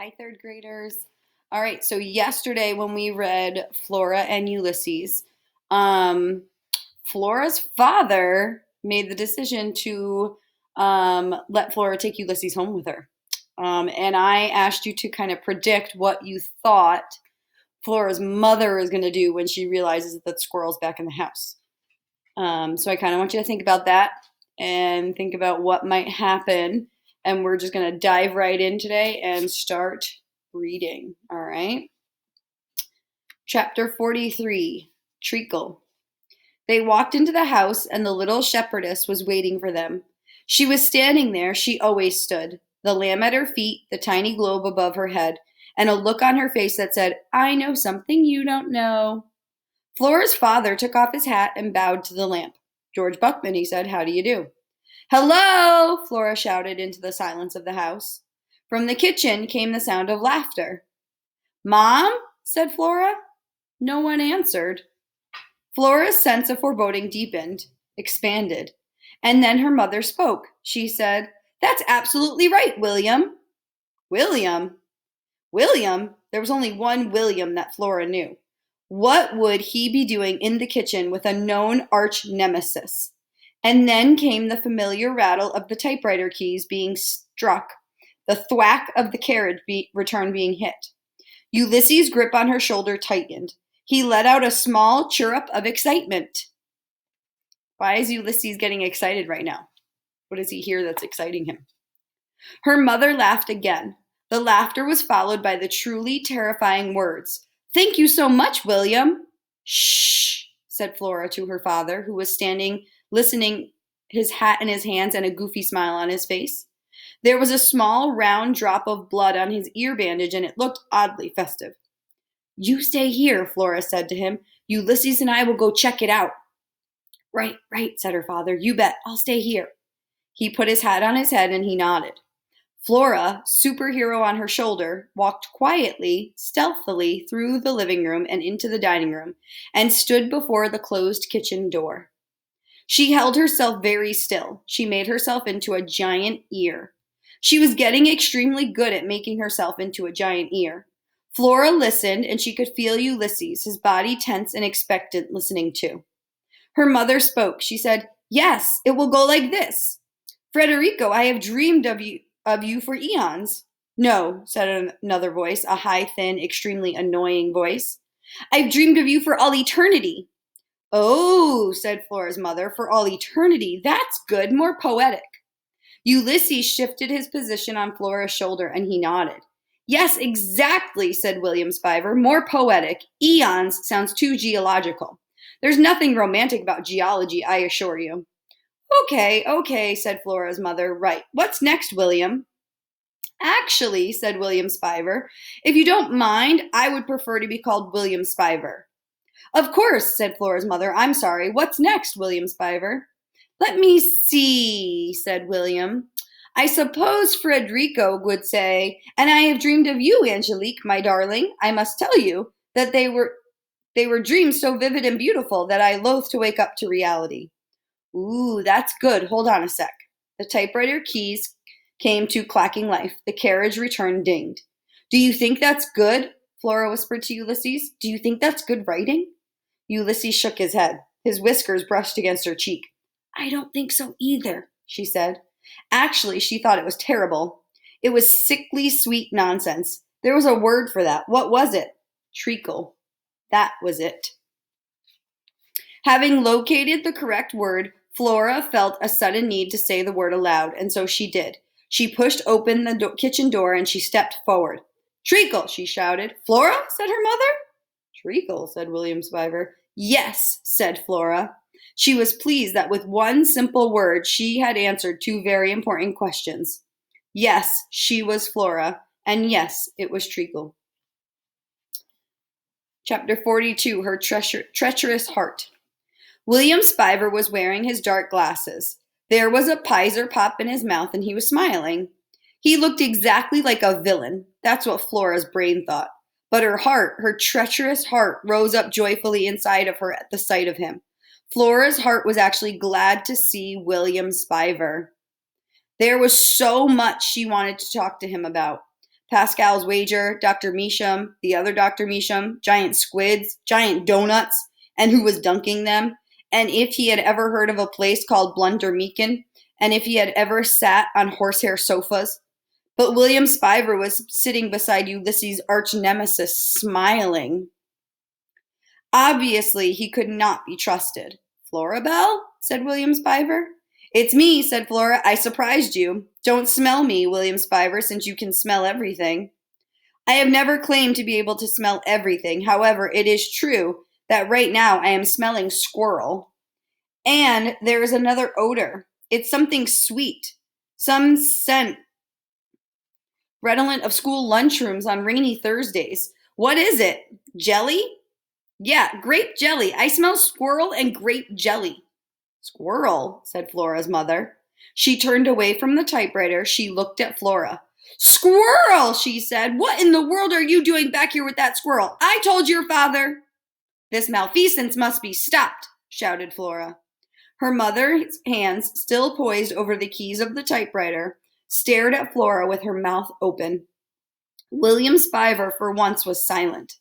Hi, third graders. All right, so yesterday when we read Flora and Ulysses, um, Flora's father made the decision to let Flora take Ulysses home with her. And I asked you to kind of predict what you thought Flora's mother is going to do when she realizes that the squirrel's back in the house. So I kind of want you to think about that and think about what might happen. And we're just going to dive right in today and start reading. All right. Chapter 43 Treacle. They walked into the house, and the little shepherdess was waiting for them. She was standing there, she always stood, the lamb at her feet, the tiny globe above her head, and a look on her face that said, I know something you don't know. Flora's father took off his hat and bowed to the lamp. George Buckman, he said, how do you do? Hello, Flora shouted into the silence of the house. From the kitchen came the sound of laughter. Mom, said Flora. No one answered. Flora's sense of foreboding deepened, expanded, and then her mother spoke. She said, That's absolutely right, William. William? William? There was only one William that Flora knew. What would he be doing in the kitchen with a known arch nemesis? And then came the familiar rattle of the typewriter keys being struck, the thwack of the carriage return being hit. Ulysses' grip on her shoulder tightened. He let out a small chirrup of excitement. Why is Ulysses getting excited right now? What does he hear that's exciting him? Her mother laughed again. The laughter was followed by the truly terrifying words. Thank you so much, William. Shh, said Flora to her father, who was standing listening, his hat in his hands and a goofy smile on his face. There was a small, round drop of blood on his ear bandage, and it looked oddly festive. You stay here, Flora said to him. Ulysses and I will go check it out. Right, said her father. You bet. I'll stay here. He put his hat on his head and he nodded. Flora, superhero on her shoulder, walked quietly, stealthily through the living room and into the dining room and stood before the closed kitchen door. She held herself very still. She made herself into a giant ear. She was getting extremely good at making herself into a giant ear. Flora listened, and she could feel Ulysses, his body tense and expectant, listening too. Her mother spoke. She said, Yes, it will go like this. Federico, I have dreamed of you for eons. No, said another voice, a high, thin, extremely annoying voice. I've dreamed of you for all eternity. Oh, said Flora's mother, for all eternity. That's good, more poetic. Ulysses shifted his position on Flora's shoulder, and he nodded. Yes, exactly, said William Spiver. More poetic. Eons sounds too geological. There's nothing romantic about geology, I assure you. Okay, said Flora's mother. Right. What's next, William? Actually, said William Spiver, if you don't mind, I would prefer to be called William Spiver. Of course, said Flora's mother. I'm sorry. What's next, William Spiver? Let me see, said William. I suppose Frederico would say, and I have dreamed of you, Angelique, my darling. I must tell you that they were dreams so vivid and beautiful that I loathe to wake up to reality. Ooh, that's good. Hold on a sec. The typewriter keys came to clacking life. The carriage return dinged. Do you think that's good? Flora whispered to Ulysses. Do you think that's good writing? Ulysses shook his head. His whiskers brushed against her cheek. I don't think so either, she said. Actually, she thought it was terrible. It was sickly sweet nonsense. There was a word for that. What was it? Treacle. That was it. Having located the correct word, Flora felt a sudden need to say the word aloud, and so she did. She pushed open the kitchen door and she stepped forward. Treacle, she shouted. Flora, said her mother. Treacle, said William Spiver. Yes, said Flora. She was pleased that with one simple word she had answered two very important questions. Yes, she was Flora, and yes, it was Treacle. Chapter 42, Her Treacherous Heart. William Spiver was wearing his dark glasses. There was a Pizer pop in his mouth, and he was smiling. He looked exactly like a villain. That's what Flora's brain thought. But her heart, her treacherous heart, rose up joyfully inside of her at the sight of him. Flora's heart was actually glad to see William Spiver. There was so much she wanted to talk to him about. Pascal's Wager, Dr. Measham, the other Dr. Measham, giant squids, giant donuts, and who was dunking them, and if he had ever heard of a place called Blunder Meakin, and if he had ever sat on horsehair sofas. But William Spiver was sitting beside Ulysses' arch nemesis, smiling. Obviously, he could not be trusted. Florabelle? Said William Spiver. It's me, said Flora. I surprised you. Don't smell me, William Spiver, since you can smell everything. I have never claimed to be able to smell everything. However, it is true that right now I am smelling squirrel. And there is another odor. It's something sweet, some scent redolent of school lunchrooms on rainy Thursdays. What is it? Jelly? Yeah, grape jelly. I smell squirrel and grape jelly. Squirrel, said Flora's mother. She turned away from the typewriter. She looked at Flora. Squirrel, she said. What in the world are you doing back here with that squirrel? I told your father. This malfeasance must be stopped, shouted Flora. Her mother's hands, still poised over the keys of the typewriter, stared at Flora with her mouth open. William Spiver for once was silent.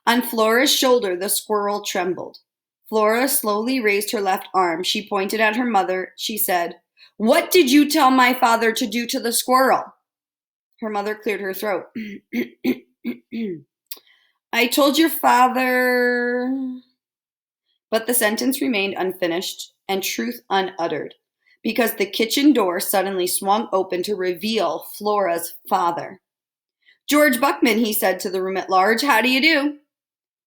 On Flora's shoulder the squirrel trembled. Flora slowly raised her left arm. She pointed at her mother. She said, What did you tell my father to do to the squirrel? Her mother cleared her throat. I told your father... But the sentence remained unfinished and truth unuttered, because the kitchen door suddenly swung open to reveal Flora's father. George Buckman, he said to the room at large, how do you do?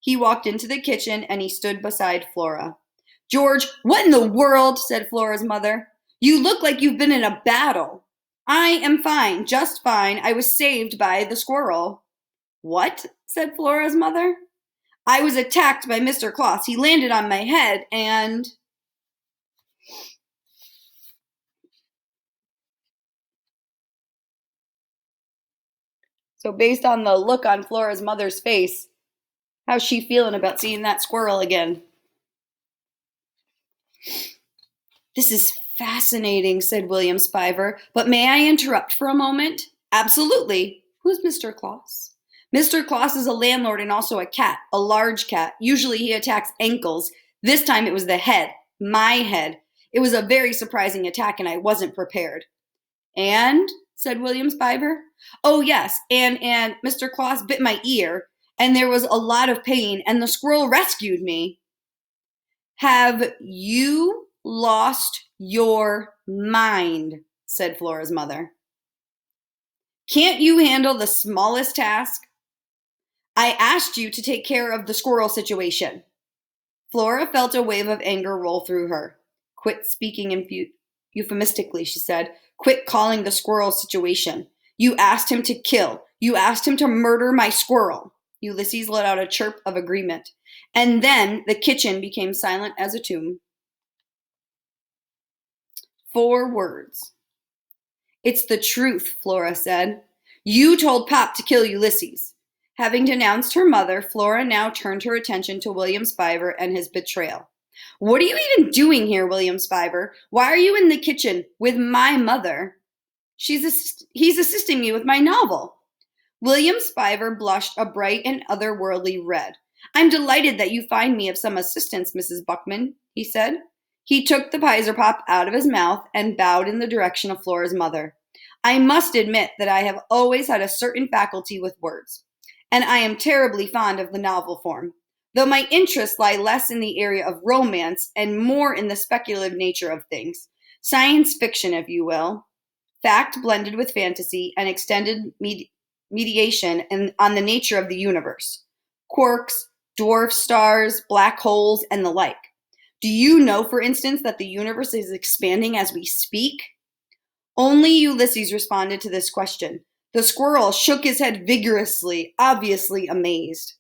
He walked into the kitchen and he stood beside Flora. George, what in the world? Said Flora's mother. You look like you've been in a battle. I am fine, just fine. I was saved by the squirrel. What? Said Flora's mother. I was attacked by Mr. Claus. He landed on my head and... So based on the look on Flora's mother's face, how's she feeling about seeing that squirrel again? This is fascinating, said William Spiver, but may I interrupt for a moment? Absolutely. Who's Mr. Claus? Mr. Claus is a landlord and also a cat, a large cat. Usually he attacks ankles. This time it was the head, my head. It was a very surprising attack and I wasn't prepared. And, said William Spiver, oh yes, and Mr. Claus bit my ear and there was a lot of pain and the squirrel rescued me. Have you lost your mind? Said Flora's mother. Can't you handle the smallest task? I asked you to take care of the squirrel situation. Flora felt a wave of anger roll through her. Quit speaking euphemistically, she said. Quit calling the squirrel situation. You asked him to kill. You asked him to murder my squirrel. Ulysses let out a chirp of agreement. And then the kitchen became silent as a tomb. 4 words. It's the truth, Flora said. You told Pop to kill Ulysses. Having denounced her mother, Flora now turned her attention to William Spiver and his betrayal. What are you even doing here, William Spiver? Why are you in the kitchen with my mother? He's assisting me with my novel. William Spiver blushed a bright and otherworldly red. I'm delighted that you find me of some assistance, Mrs. Buckman, he said. He took the Pizer Pop out of his mouth and bowed in the direction of Flora's mother. I must admit that I have always had a certain faculty with words, and I am terribly fond of the novel form, though my interests lie less in the area of romance and more in the speculative nature of things. Science fiction, if you will. Fact blended with fantasy and extended mediation on the nature of the universe. Quarks, dwarf stars, black holes, and the like. Do you know, for instance, that the universe is expanding as we speak? Only Ulysses responded to this question. The squirrel shook his head vigorously, obviously amazed.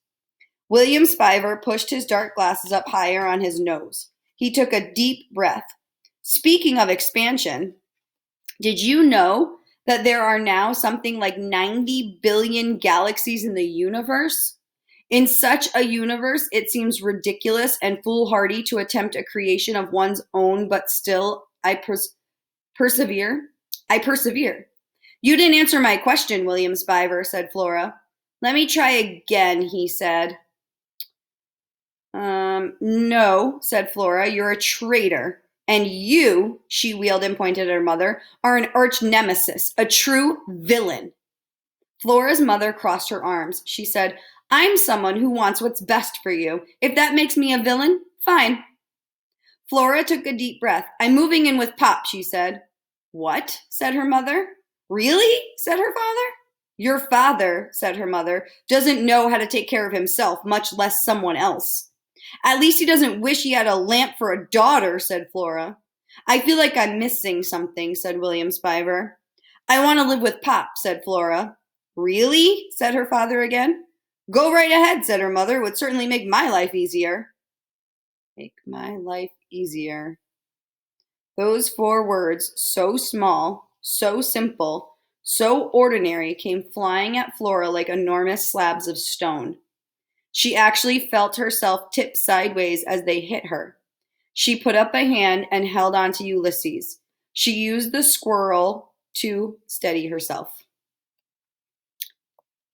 William Spiver pushed his dark glasses up higher on his nose. He took a deep breath. Speaking of expansion, did you know that there are now something like 90 billion galaxies in the universe? In such a universe, it seems ridiculous and foolhardy to attempt a creation of one's own, but still, I persevere. You didn't answer my question, William Spiver, said Flora. Let me try again, he said. No, said Flora, you're a traitor. And you, she wheeled and pointed at her mother, are an arch nemesis, a true villain. Flora's mother crossed her arms. She said, I'm someone who wants what's best for you. If that makes me a villain, fine. Flora took a deep breath. I'm moving in with Pop, she said. What? Said her mother. Really? Said her father. Your father, said her mother, doesn't know how to take care of himself, much less someone else. At least he doesn't wish he had a lamp for a daughter, said Flora. I feel like I'm missing something, said William Spiver. I want to live with Pop, said Flora. Really? Said her father again. Go right ahead, said her mother. It would certainly make my life easier. Make my life easier. Those 4 words, so small, so simple, so ordinary, came flying at Flora like enormous slabs of stone. She actually felt herself tip sideways as they hit her. She put up a hand and held on to Ulysses. She used the squirrel to steady herself.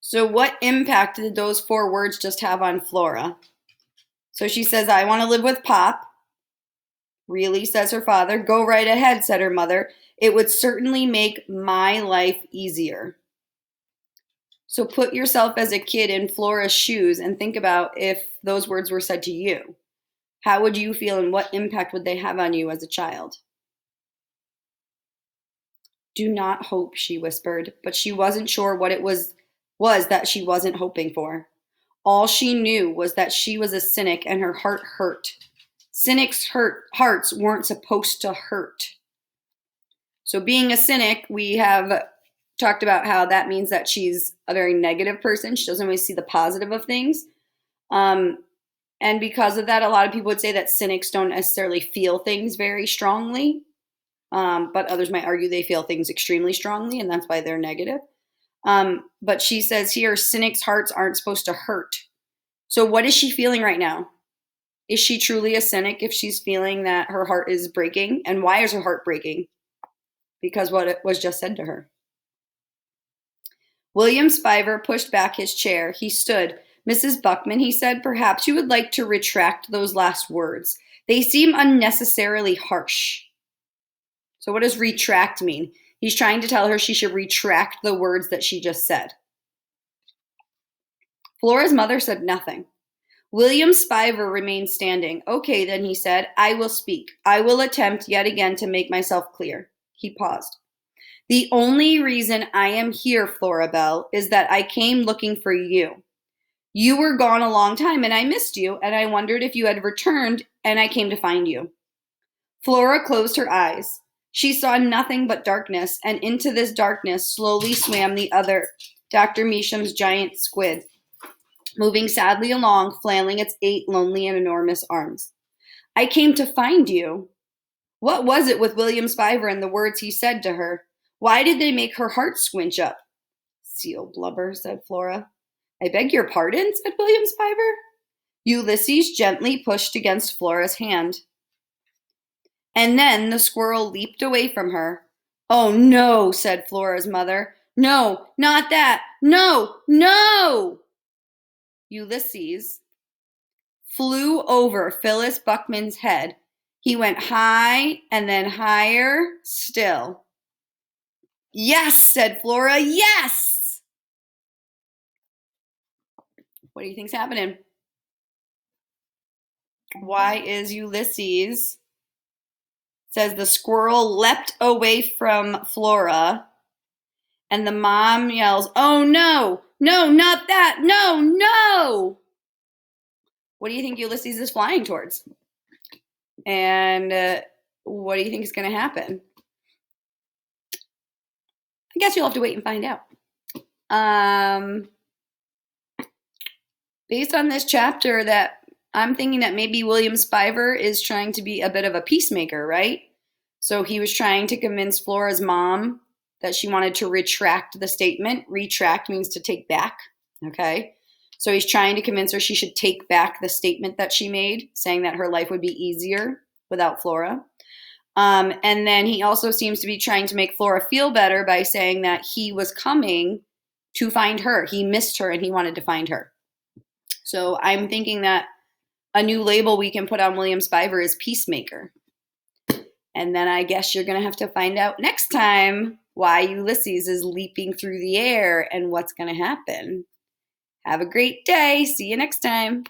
So what impact did those 4 words just have on Flora? So she says, I want to live with Pop. Really, says her father. Go right ahead, said her mother. It would certainly make my life easier. So put yourself as a kid in Flora's shoes and think about if those words were said to you. How would you feel and what impact would they have on you as a child? Do not hope, she whispered, but she wasn't sure what it was that she wasn't hoping for. All she knew was that she was a cynic and her heart hurt. Cynics' hearts weren't supposed to hurt. So being a cynic, we have talked about how that means that she's a very negative person. She doesn't always see the positive of things. And because of that, a lot of people would say that cynics don't necessarily feel things very strongly. But others might argue they feel things extremely strongly, and that's why they're negative. But she says here, cynics' hearts aren't supposed to hurt. So what is she feeling right now? Is she truly a cynic if she's feeling that her heart is breaking? And why is her heart breaking? Because what was just said to her. William Spiver pushed back his chair. He stood. Mrs. Buckman, he said, perhaps you would like to retract those last words. They seem unnecessarily harsh. So what does retract mean? He's trying to tell her she should retract the words that she just said. Flora's mother said nothing. William Spiver remained standing. Okay, then, he said, I will speak. I will attempt yet again to make myself clear. He paused. The only reason I am here, Flora Belle, is that I came looking for you. You were gone a long time and I missed you, and I wondered if you had returned, and I came to find you. Flora closed her eyes. She saw nothing but darkness, and into this darkness slowly swam the other, Dr. Meacham's giant squid, moving sadly along, flailing its 8 lonely and enormous arms. I came to find you. What was it with William Spiver and the words he said to her? Why did they make her heart squinch up? Seal blubber, said Flora. I beg your pardon, said William Spiver. Ulysses gently pushed against Flora's hand. And then the squirrel leaped away from her. Oh, no, said Flora's mother. No, not that. No, no! Ulysses flew over Phyllis Buckman's head. He went high and then higher still. Yes, said Flora, yes! What do you think's happening? Why is Ulysses? Says the squirrel leapt away from Flora, and the mom yells, oh no, no, not that, no, no! What do you think Ulysses is flying towards? And what do you think is going to happen? I guess you'll have to wait and find out. Based on this chapter, that I'm thinking that maybe William Spiver is trying to be a bit of a peacemaker, right? So he was trying to convince Flora's mom that she wanted to retract the statement. Retract means to take back, okay? So he's trying to convince her she should take back the statement that she made, saying that her life would be easier without Flora. And then he also seems to be trying to make Flora feel better by saying that he was coming to find her. He missed her and he wanted to find her. So I'm thinking that a new label we can put on William Spiver is Peacemaker. And then I guess you're going to have to find out next time why Ulysses is leaping through the air and what's going to happen. Have a great day. See you next time.